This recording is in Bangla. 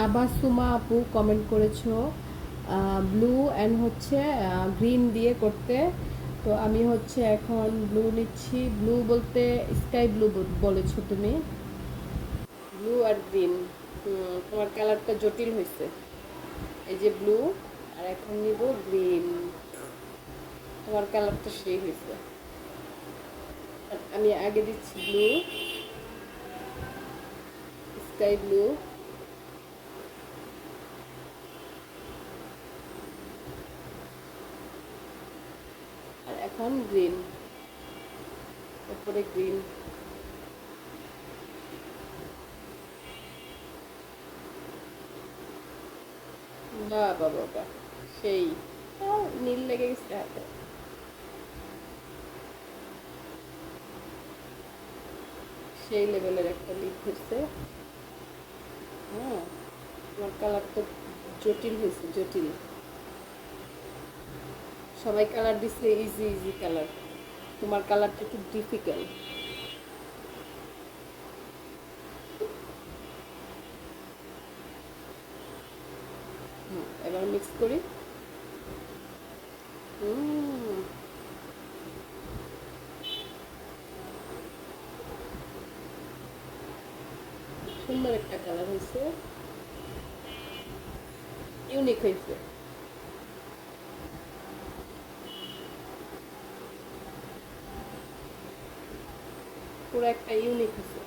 আবার সুমা আপু কমেন্ট করেছো ব্লু অ্যান্ড হচ্ছে গ্রিন দিয়ে করতে। তো আমি হচ্ছে এখন ব্লু নিচ্ছি। ব্লু বলতে স্কাই ব্লু বলেছো তুমি। ব্লু আর গ্রিন, তোমার কালারটা জটিল হয়েছে। এই যে ব্লু, আর এখন নিব গ্রিন। তোমার কালারটা সেই হয়েছে। আর আমি আগে দিচ্ছি ব্লু, স্কাই ব্লু, আর এখন গ্রিন, তারপরে গ্রিন। বাহ বাহ বাহ বাহ, সেই নীল লেগে গেছে হাতে। সেই লেভেলের একটা লিপ হচ্ছে। হ্যাঁ, তোমার কালারটা জটিল হয়েছে, জটিল। সবাই কালার দিচ্ছে ইজি ইজি কালার, তোমার কালারটা একটু ডিফিকাল্ট। এবার মিক্স করি। হুম, সুন্দর একটা কালার হয়েছে, ইউনিক হয়েছে। পুরো একটা ইউনিক হয়েছে।